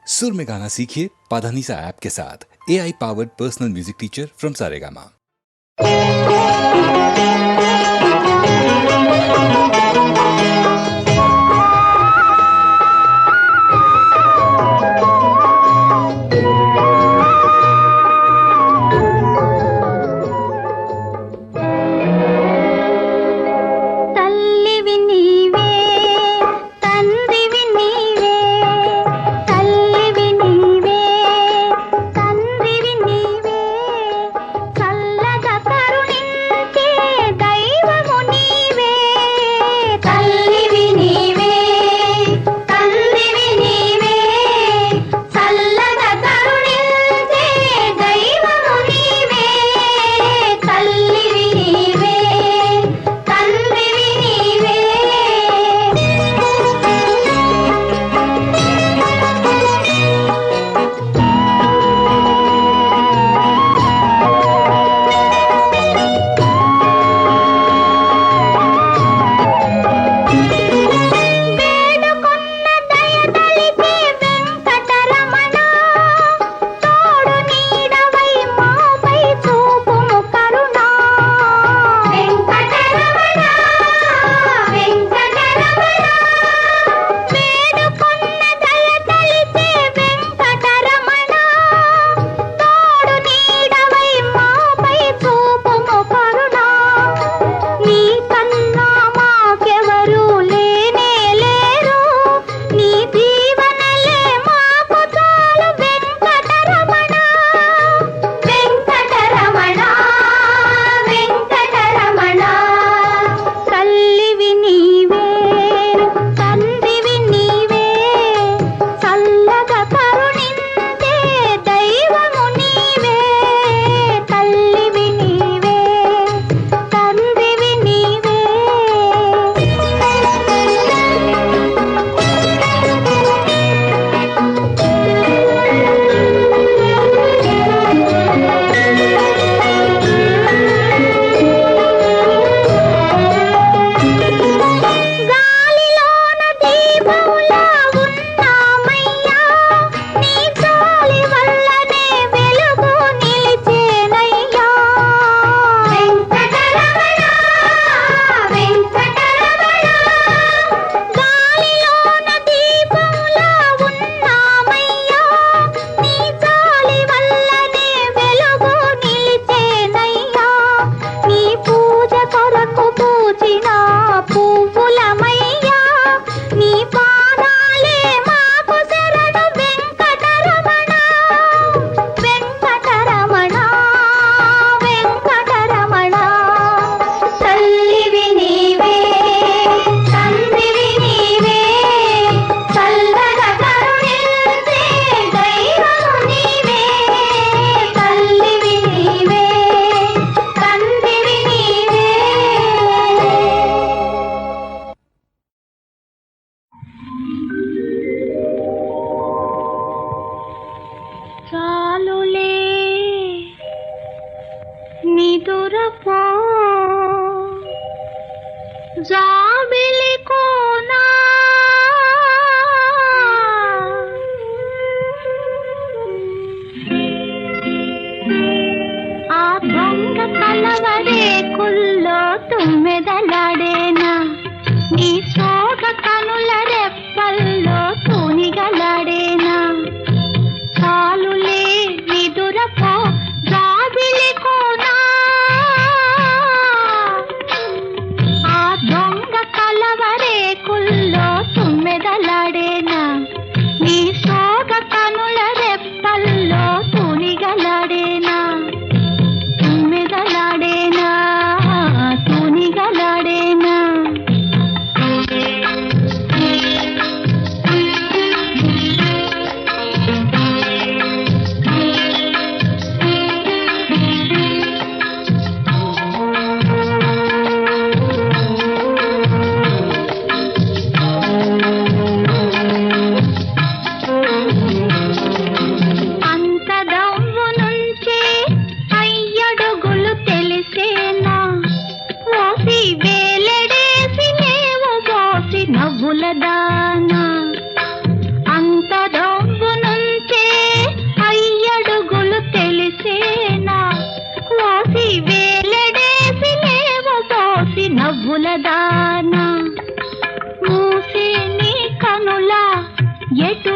सुर में गाना सीखिए पाधानीसा ऐप के साथ। AI powered personal music teacher from Saregama.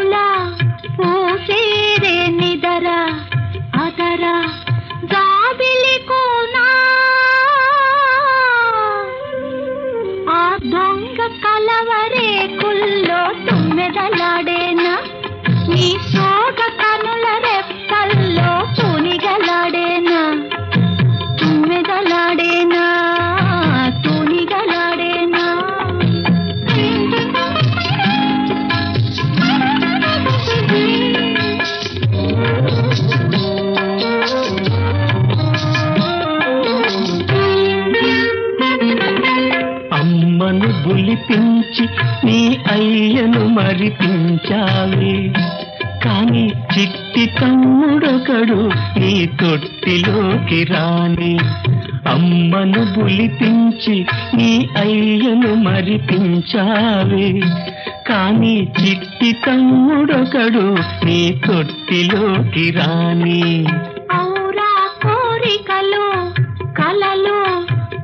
పూలా పూసేరే నిదరా అదరా జాబిలి కోనా ఆ దొంగ కలవరే కుల్లో తుమ్మెదలాడేనా నీ సోగ కనుల రెప్పల్లో తూనిగలాడేనా తుమ్మెదలాడేనా తూనిగలాడేనా అమ్మను గులిపించి నీ అయ్యను మరిపించావే కాని చిట్టి తమ్ముడొకడు నీ తొట్టిలోకి రాని అమ్మను గులిపించి నీ అయ్యను మరిపించావే కాని చిట్టి తమ్ముడొకడు నీ తొట్టిలోకి రాని ఔరా కోరికలు కలలు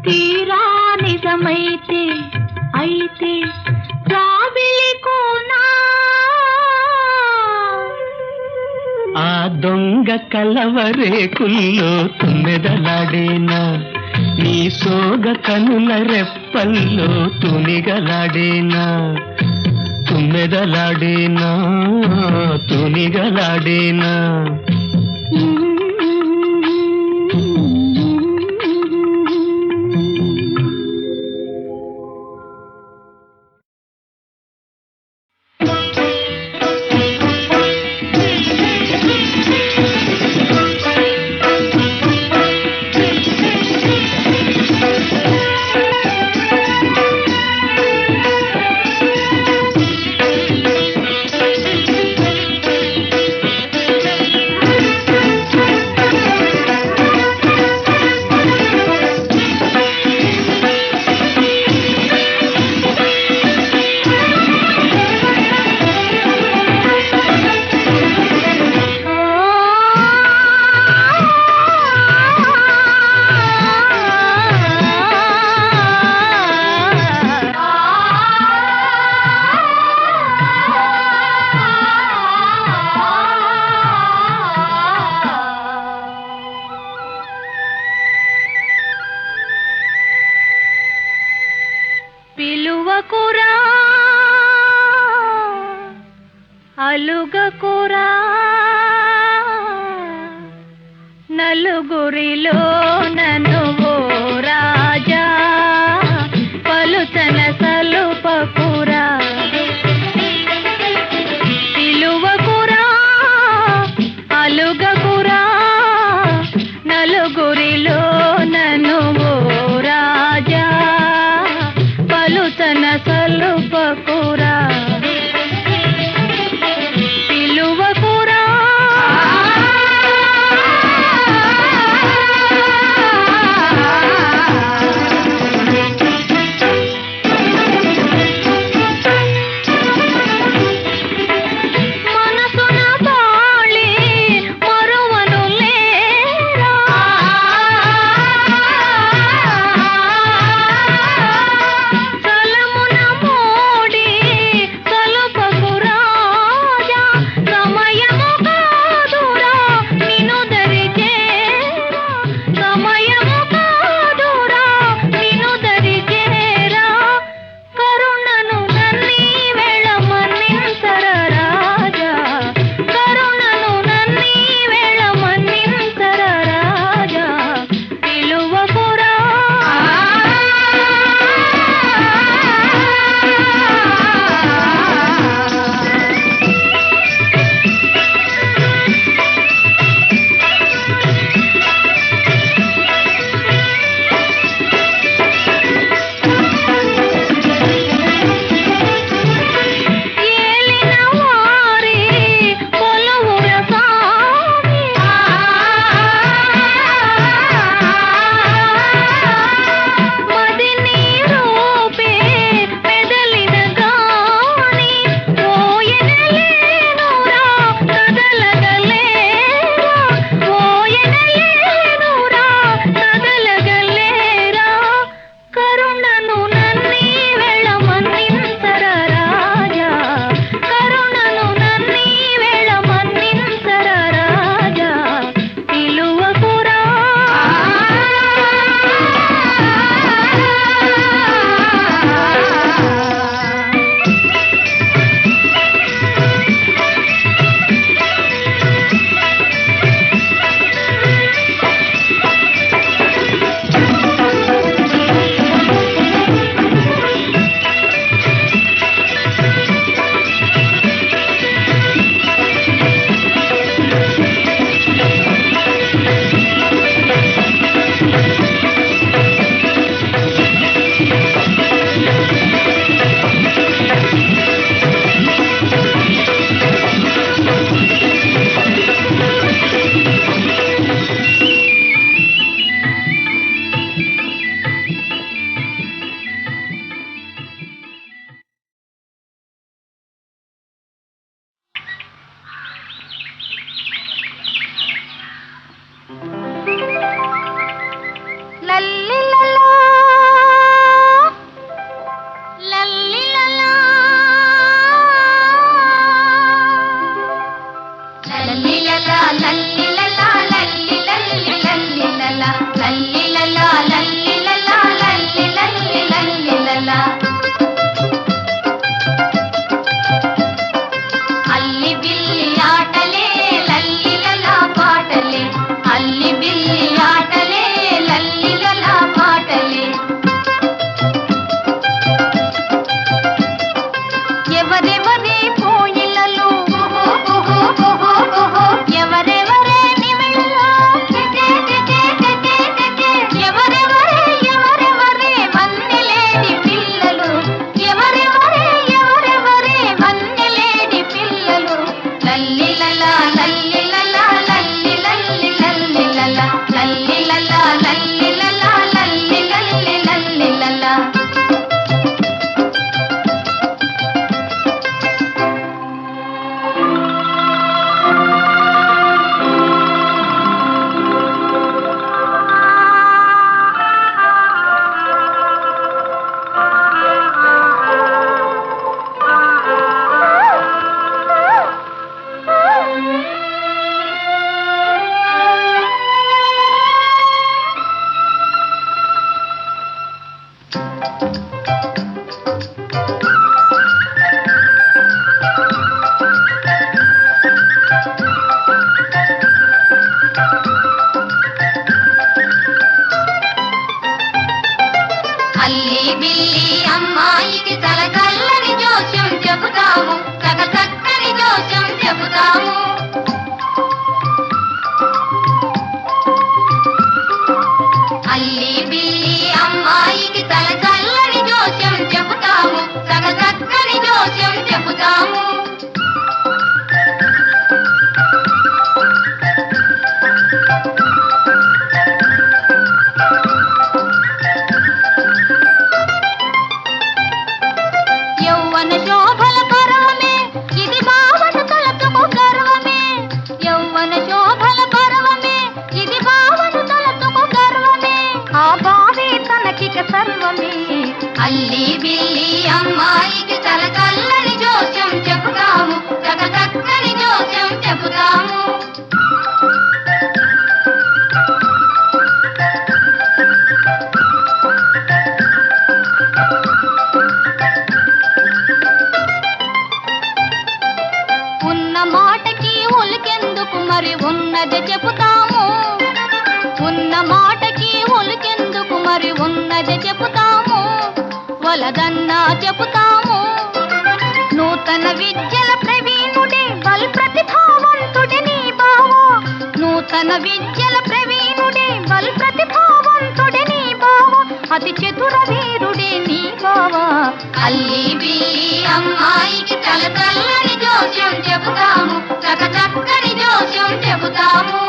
తీరా నిజమైతే అయితే జాబిలి కోనా ఆ దొంగ కలవరేకుల్లో తుమ్మెదలాడేనా నీ సోగ కనుల రెప్పల్లో తునిగలాడేనా తుమ్మెదలాడేనా తునిగలాడేనా పిలువకురా అలుగకురా నలుగురిలో నన్ను ఓ రాజా పలుచన సలుపకురా పిలువకురా అలుగకురా నలుగురిలో నన్ను ఓ రాజా పలుచన సలుపకురా పిలువకురా మాటకి ఉలికెందుకు మరి ఉన్నది చెబుతాము. ఉన్న మాటకి ఉలికెందుకు మరి ఉన్నది చెబుతాము. వలదన్నా చెబుతాము. నూతన విద్యల ప్రవీణుడే బల్ ప్రతిభావంతుడే నీ బావో. నూతన విద్యల ప్రవీణుడే బల్ ప్రతిభావంతుడే నీ బావో. అతి చతుర వీరుడే నీ బావా. అల్లి బిల్లి అమ్మాయికి తల చల్లని జోస్యం చెబుతాము. చక చక్కని జోస్యం చెబుతాము.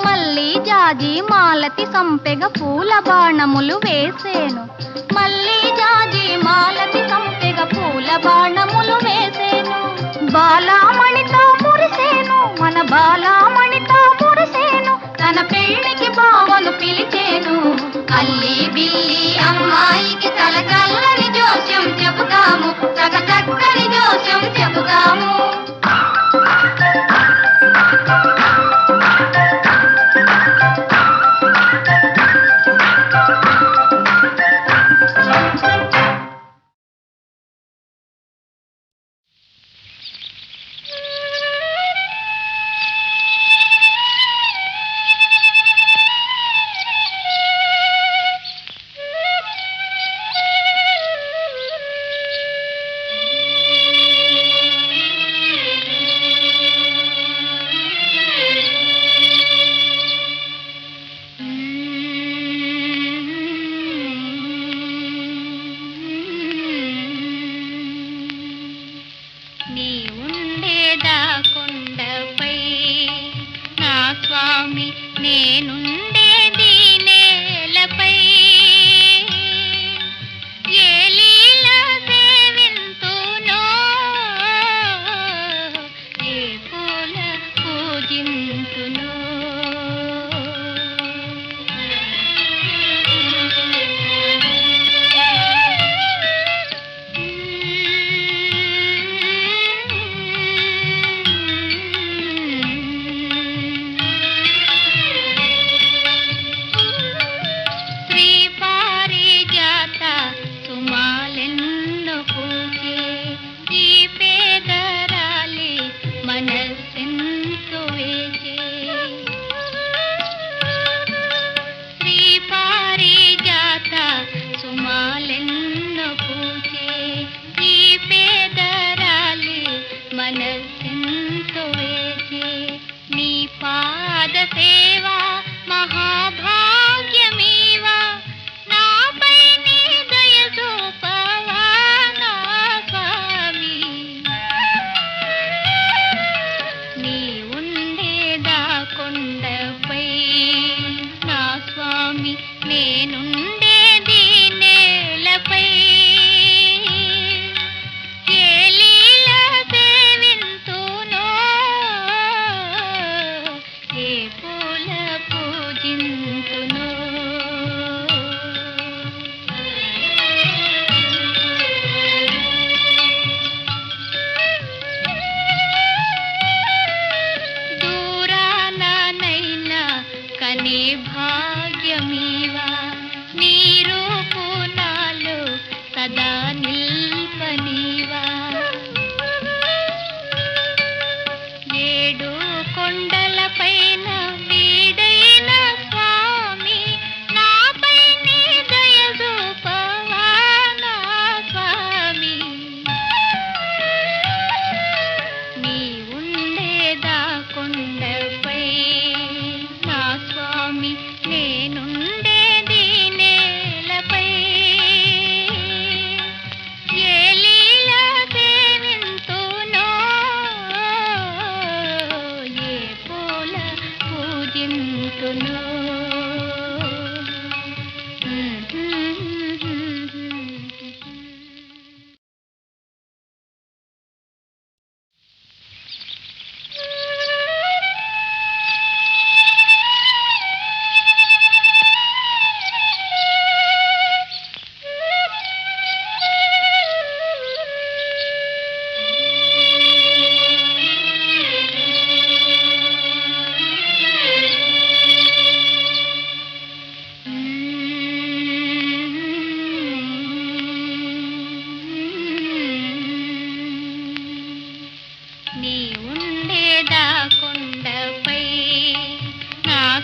మల్లి జాజి మాలతి సంపెగ పూల బాణములు వేసేను. మల్లి జాజి మాలతి సంపెగ పూల బాణములు వేసేను. బాలామణితో మురిసేను మన బాలామణితో మురిసేను. తన పెళ్లికి బావను పిలిచేను. అల్లి బిల్లి అమ్మాయికి తల చల్లని జోస్యం చెబుతాము. చక చక్కని జోస్యం చెబుతాము. నీ ఉండేదా కొండపై నా స్వామి నేనుండేది నేలపై. ఏ లీల సేవింతునో ఏ పూల పూజింతునో. నీ పాద సేవా మహాభాగ్యమేవా. నాపై నీ దయ చూపవా నా స్వామి. నీ ఉండేదా కొండపై నా స్వామి నేనుండేది నేలపై. ఏ లీల సేవింతునో ఏ పూల పూజింతునో. దూరానైనా కనే భాగ్యమీవా. నీ రూపు నాలో సదా నిల్పనీవా. ఏడు కొండలపైన వీడైన స్వామి నాపై నీ దయ చూపవా నా స్వామి. నీ ఉండేదా కొండపై నా స్వామి నేనుండేది నేలపై. ఏ లీల సేవింతునో ఏ పూల పూజింతునో.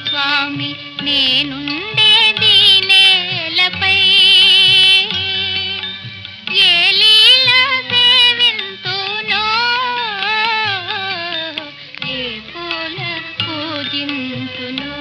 స్వామి నేనుండేది నేలపై ఏ లీల సేవింతునో ఏ పూల పూజింతునో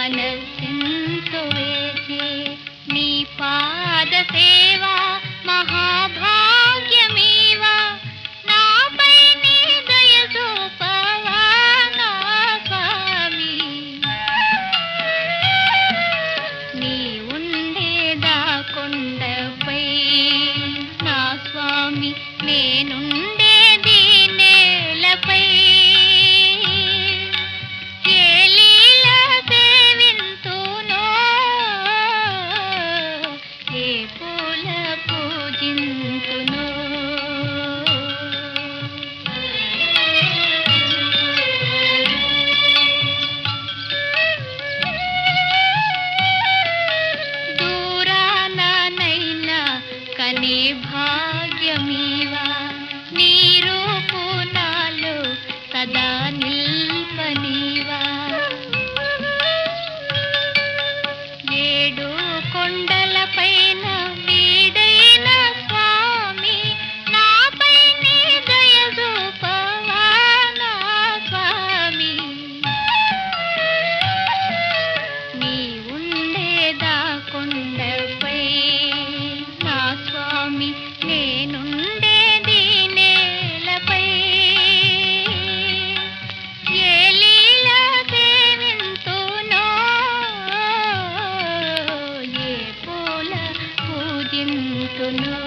మనసెంతో వేసే నీ పాద సేవా మహాభాగ్యమీవా నాపై నీ దయ చూపవా నా స్వామి నీ ఉండేదా కొండపై నా స్వామి నేనుండేది నేలపై కనే భాగ్యమీవా నీ రూపు నాలో సదా నిల్పనీవా ఏడు కొండలపైన వీడైన స్వామి నాపై నీ దయ చూపవా నా స్వామి నీ ఉండేదా కొండపై నా స్వామి నేనుండేది నేలపై ఏ లీల సేవింతునో ఏ పూల పూజింతునో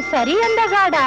సరి అందగాడా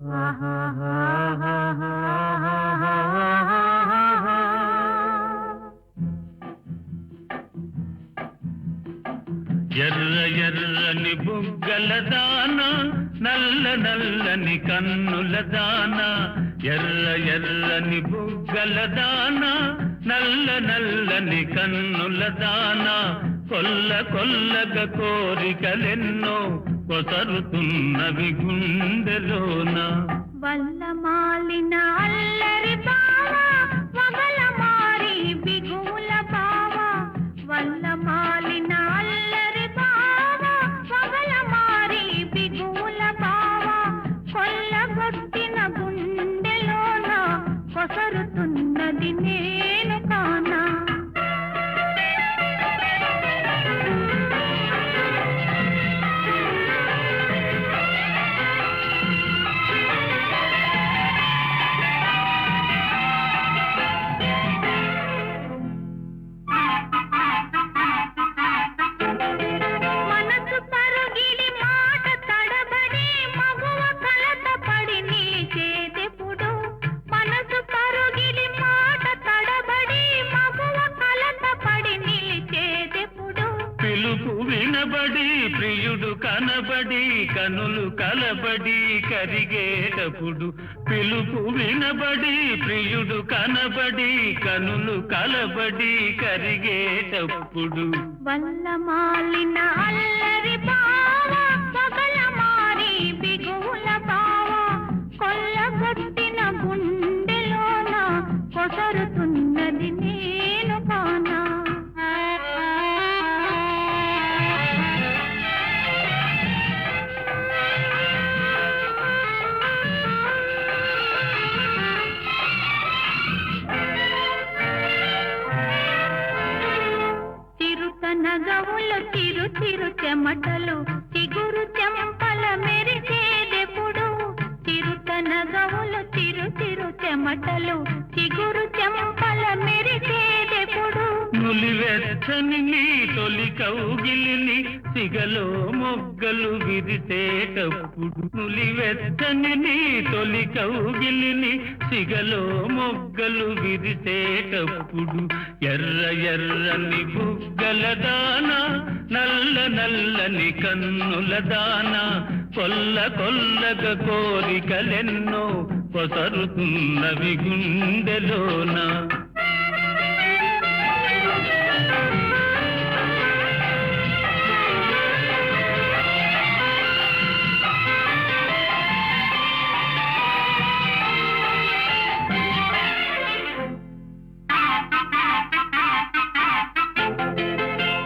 ఎర్ర ఎర్రని బుగ్గల దాన, నల్ల నల్లని కన్నుల దాన, ఎర్ర ఎర్రని బుగ్గల దాన, నల్ల నల్లని కన్నుల దాన, కొల్ల కొల్లగా కోరికలెన్నో కొసరుతున్నవి గుండెలోన. వల్ల మాలిన అల్లరి బావ, వగల మారి బిగుల బావ, వల్ల మాలిన అల్లరి బావ, వగల మారి బిగుల బావ, కొల్లగొట్టిన గుండెలోన కొసరుతున్నది నేను కానా. పిలుపు వినబడి ప్రియుడు కనబడి కనులు కలబడి కరిగేటప్పుడు, పిలుపు వినబడి ప్రియుడు కనబడి కనులు కలబడి కరిగేటప్పుడు, వల్ల మాలిన అల్లరి బావ, పగల మారి బిగుల బావ, కొల్లగొట్టిన గుండెలోన కొసరుతున్నది నేను కానా. నగవులు తిరు తిరు చెమటలు, చిగురు చెంపల మెరిసేదెప్పుడు, చిరుత నగవులు తిరు తిరు చెమటలు, చిగురు చెంపల మెరిసేదెప్పుడు. నులివెచ్చని నీ తొలి కౌగిలిని సిగలో మొగ్గలు విరిసేటప్పుడు, నులివెచ్చని నీ తొలి కౌగిలిని సిగలో మొగ్గలు విరిసేటప్పుడు, ఎర్ర ఎర్రని బుగ్గల దాన, నల్ల నల్లని కన్నుల దాన, కొల్ల కొల్లగా కోరికలెన్నో కొసరుతున్నవి గుండెలోన.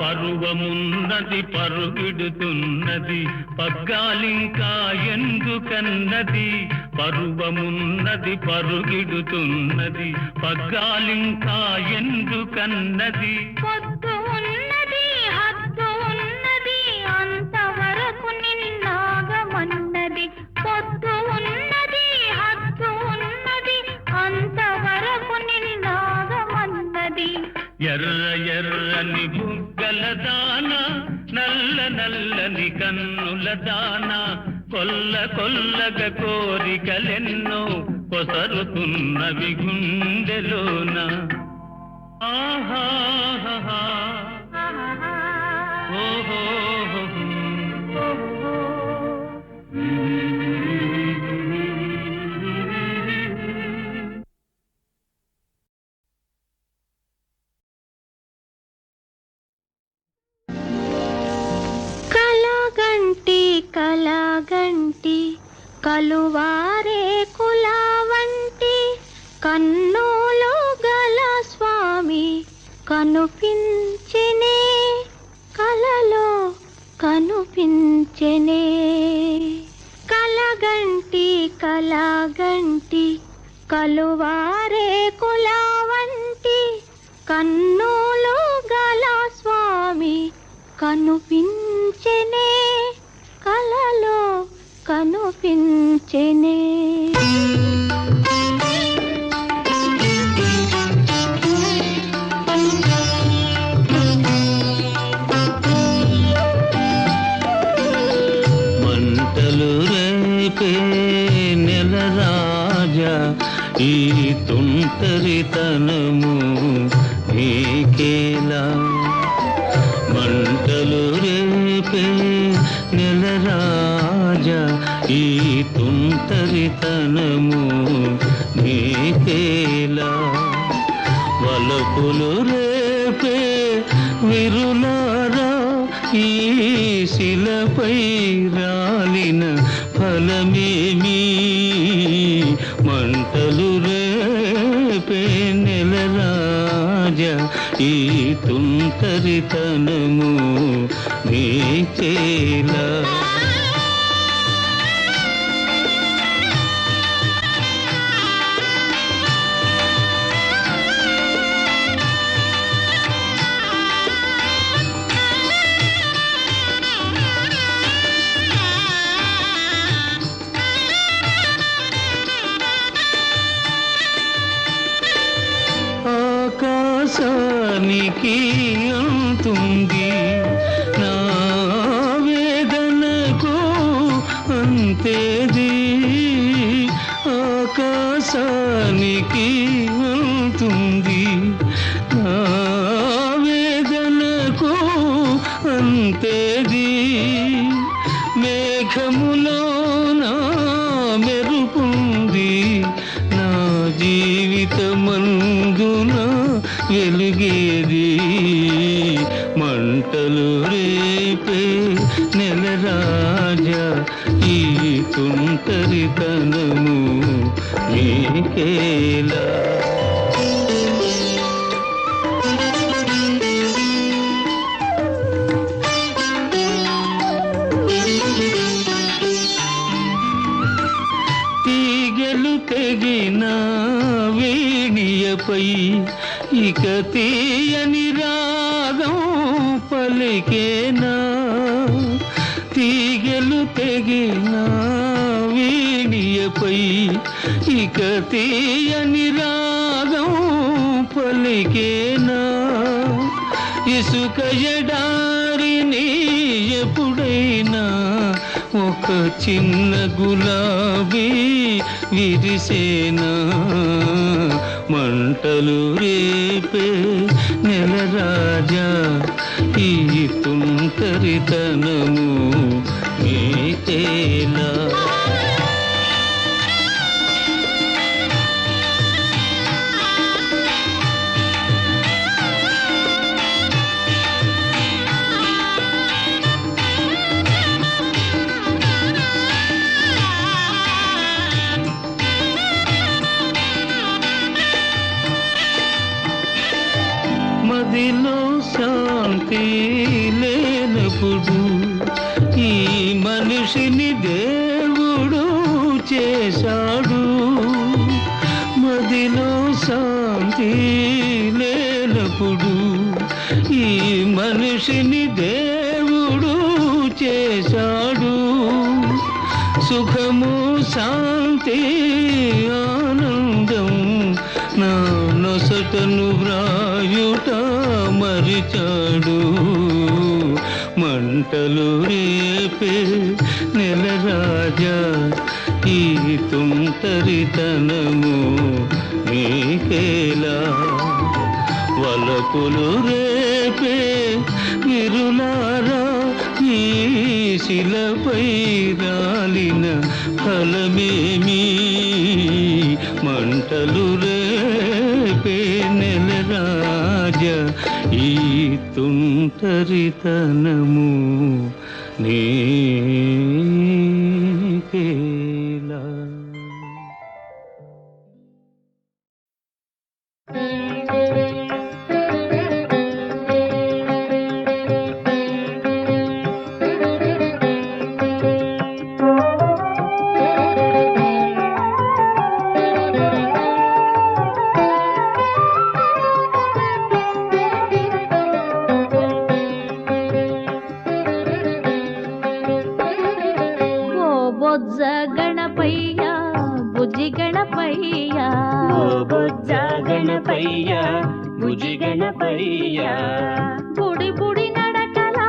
పరువమున్నది పరుగిడుతున్నది పగ్గాలింకా ఎందుకన్నది, పరువమున్నది పరుగిడుతున్నది పగ్గాలింకా ఎందుకన్నది. పొద్దు ఉన్నది హద్దు ఉన్నది అంతవరకు నిన్నాగమన్నది, పొద్దు ఉన్నది హద్దు ఉన్నది అంతవరకు నిన్నాగమన్నది. ఎర్ర ఎర్రని బుగ్గల దాన, నల్ల నల్లని కన్నుల దాన, కొల్ల కొల్లగా కోరికలెన్నో కొసరుతున్నవి గుండెలోన. ఆహాహా ఓహో కలగంటి కలువారే కులావంటి కన్నులు గల స్వామి కనుపించెనే, కలలో కనుపించెనే. కలగంటి కలగంటి కలువారే కులావంటి కన్నులు గల స్వామి కనుపించెనే, కలలో కనుపించెనే. మంటలు రేపే నెల రాజా ఈ తుంటరితనము నీకేలా మంటలు రేపే నెల రాజా ఈ తుంటరితనము నీకేలా వలపులు రేపే విరులారా ఈ శిలపై రాలిన ఫలమేమి మంటలు రేపే నెల రాజా ఈ తుంటరితనము నీకేలా ఆకాశానికి అంతుంది నా వేదనకు అంతేది ఆకాశానికి అంతుంది నా వేదనకు అంతేది మేఘములో నా మెరుపుంది నా జీవితమందున వెలుగేది మంటలు రేపే నెల రాజా ఈ తుంటరితనము నీకేలా తీగలు తెగిన వీణియపై ఇక తీయని రాగం పలికేనా తీగలు తెగిన వీణియపై ఇక తీయని రాగం పలికేనా ఇసుక ఎడారిని ఎప్పుడైనా ఒక చిన్న గులాబీ విరిసేనా మంటలు రేపే నెల రాజా ఈ తుంటరితనము నీకేలా మదిలో శాంతి లేనప్పుడు ఈ మనిషిని దేవుడు చేశాడు మదిలో శాంతి లేనప్పుడు ఈ మనిషిని దేవుడు చేశాడు సుఖము శాంతి ఆనందం నా నొసటను వ్రాయుట మరిచాడు మంటలు రేపే నెల రాజా ఈ తుంటరితనము నీకేలా వలపులు రేపే విరులారా ఈ శిలపై రాలిన ఫలమేమి మంటలు రేపే నెల రాజా ఈ తుంటరితనము నీకేలా బొజ్జ గణపయ్య బుజ్జి గణపయ్య బొజ్జ గణపయ్య బుజ్జి గణపయ్య బుడి బుడి నడకల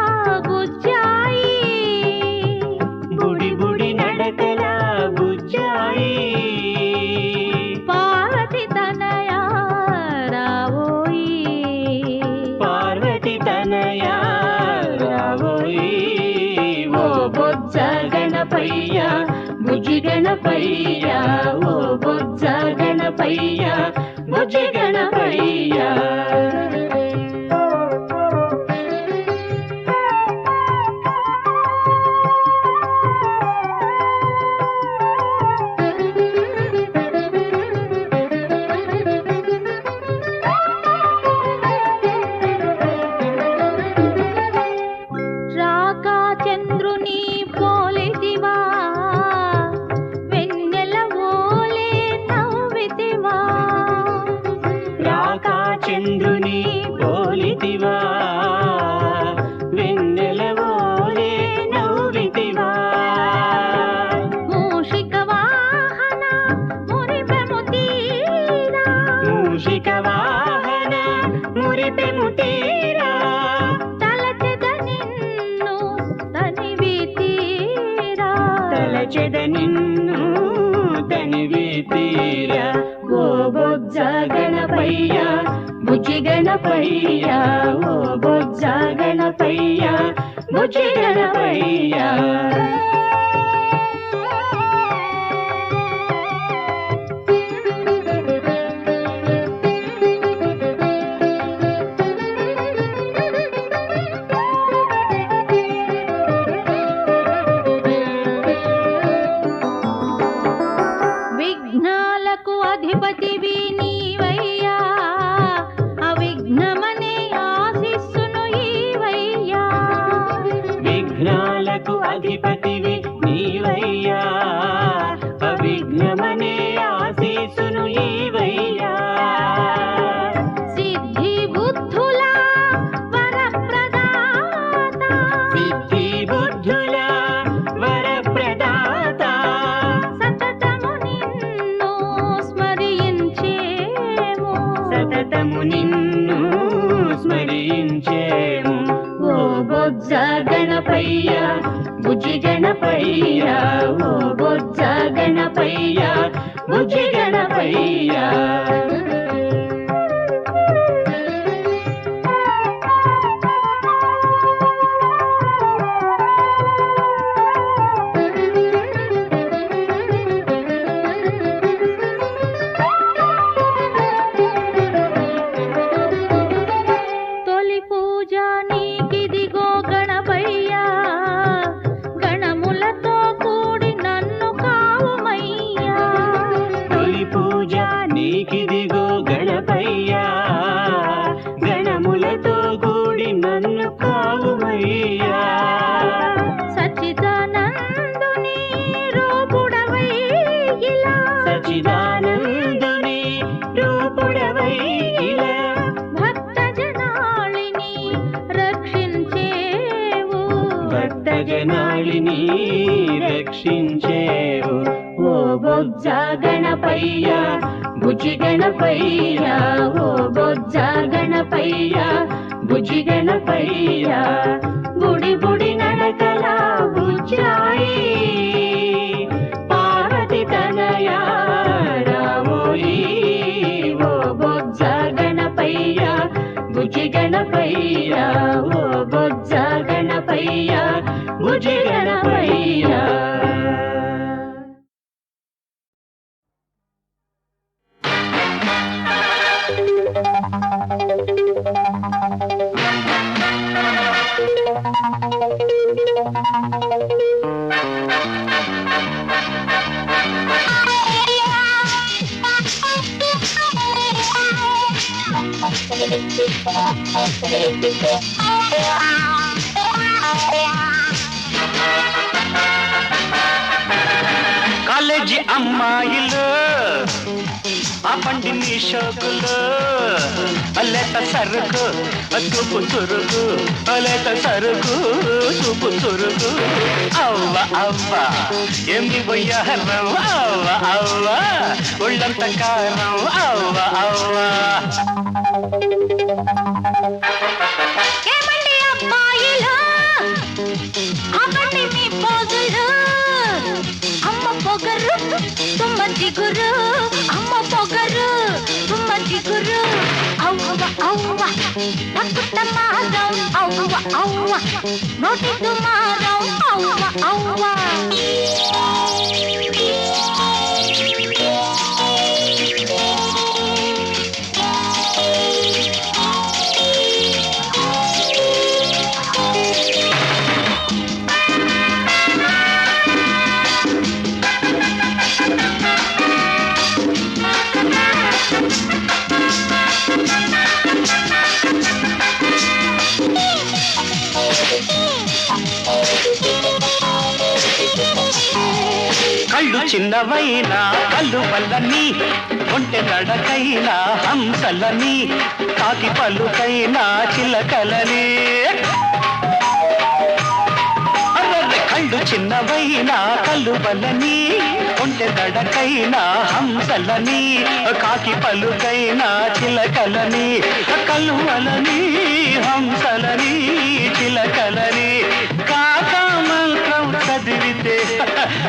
బుజ్జాయి బుడి బుడి నడకల బుజ్జాయి బుజ్జి గణపయ్య ఓ బొజ్జ గణపయ్య బుజ్జి గణపయ్య చంద్రుని పోలితివా వెన్నెల ఓలే నవ్వితివా మూషిక వాహన మురిపెము తీరా మూషిక వాహన మురిపెము తీరా తలచెద నిన్ను తనివి తీరా తలచెద నిన్ను తనివి తీరా ఓ బొజ్జ గణపయ్య బుజ్జి గణపయ్య ఓ బొజ్జ గణపయ్య బుజ్జి గణపయ్య విఘ్నాలకు అధిపతివి నీవయ్యా అవిఘ్నమనే ఆశిస్సును ఈవయ్యా విఘ్నాలకు అధిపతివి నీవయ్యా అవిఘ్నమనే ఆశీసును ఈవయ్యా సిద్ధి బుద్ధుల వరప్రదాత సిద్ధి బుద్ధుల వరప్రదాత సతతము నిన్ను స్మరించేము సతతము నిన్ను స్మరించేము ఓ బొజ్జ గణపయ్య బుజ్జి గణపయ్య ఓ బొజ్జ గణపయ్య బుజ్జి గణపయ్య తొలి పూజ నీకిదిగో గణపయ్యా గణములతో కూడి నన్ను కావుమయ్యా తొలి పూజ నీకిదిగో గణపయ్య గణములతో కూడి నన్ను కావుమయ్యా సచ్చిదానందుని రూపుడవై ఇలా సచిదానందుని రూపుడవై ఇలా భక్త జనాళిని రక్షించేవు భక్త జనాళిని రక్షించేవు ఓ బొజ్జ గణపయ్య బుజ్జి గణపయ్య ఓ బొజ్జ గణపయ్య బుజ్జి గణపయ్య బుడి బుడి నడకల బుజ్జాయి పార్వతి తనయా రావోయి ఓ బొజ్జ గణపయ్య బుజ్జి గణపయ్య ఓ బొజ్జ గణపయ్య బుజ్జి గణపయ్య కాలేజీ అమ్మాయిలు ఆపండి మీ షోకులు లేత సరుకు చూపు చురుకు లేత సరుకు చూపు చురుకు అవ్వ అవ్వ ఏమి బొయ్యారం అవ్వ అవ్వ ఒళ్ళంత కారం అవ్వ అవ్వ ఏమండి అబ్బాయిలు ఆపండి మీ పోజులు అమ్మ పొగరు తుమ్మ జిగురు అమ్మ పొగరు తుమ్మ జిగురు అవ్వ అవ్వ పక్కుట మారం అవ్వ అవ్వ నోటి దుమారం అవ్వ అవ్వ కళ్ళు చిన్నవైనా కళ్ళు వల్లని ఒంటె నడకైనా హంసలని కాకి పలుకైనా చిలకలని అర్రర్రె కళ్ళు చిన్నవైనా కళ్ళు వల్లని ఒంటె నడకైనా హంసలని కాకి పలుకైనా చిలకలని కలువలని హంసలని చిలకలని కాకా మంత్రం చదివితే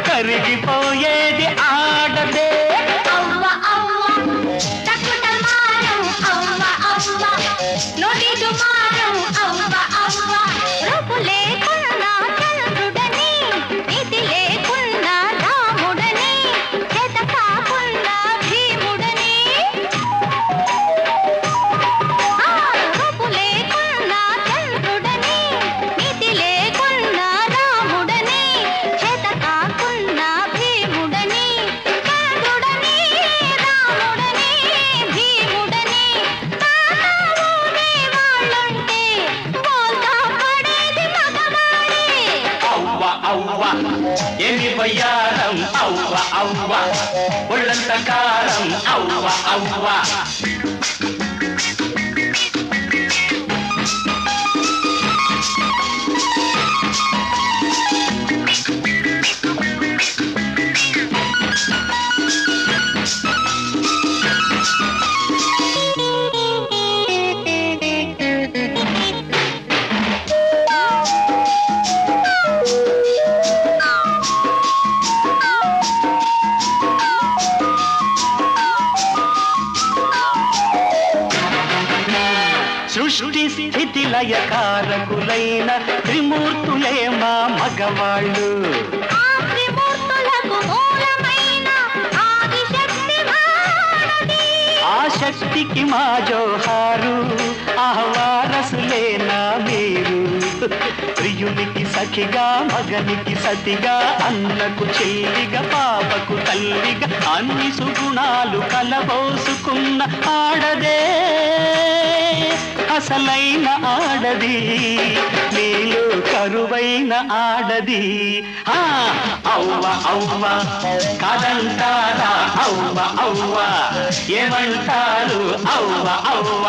కరిగిపోయేది ఆడదే అవ్వ అవ్వ తక్కుట మారం అవ్వ అవ్వ నోటి దుమారం అవ్వ అవ్వ రూపు లేకున్నా చంద్రుడని నీతి లేకున్నా రాముడని చేత కాకున్నా భీముడని రూపు లేకున్నా చంద్రుడని నీతి లేకున్నా రాముడని చేత కాకున్నా భీముడని చంద్రుడని రాముడని భీముడని తానే వాళ్ళంటే బోల్తా పడేది మగవాడే అవ్వ అవ్వ ఏమి వయ్యారం అవ్వ అవ్వ ఒళ్ళంత కారం అవ్వ అవ్వ సృష్టి స్థితి లయకారకులైన త్రిమూర్తులే మా మగవాళ్ళు ఆ త్రిమూర్తులకు మూలమైన ఆదిశక్తి భారతి ఆ శక్తికి మా జోహారు ఆహ్వారసులేనా మీరు ప్రియునికి సఖిగా మగనికి సతిగా అన్నకు చెల్లిగా పాపకు తల్లిగా అన్ని సుగుణాలు కలబోసుకున్న ఆడదే అసలైన ఆడది నీలో కరువైన ఆడది అవ్వ అవ్వ కాదంటారా అవ్వ అవ్వ ఏమంటారు అవ్వ అవ్వ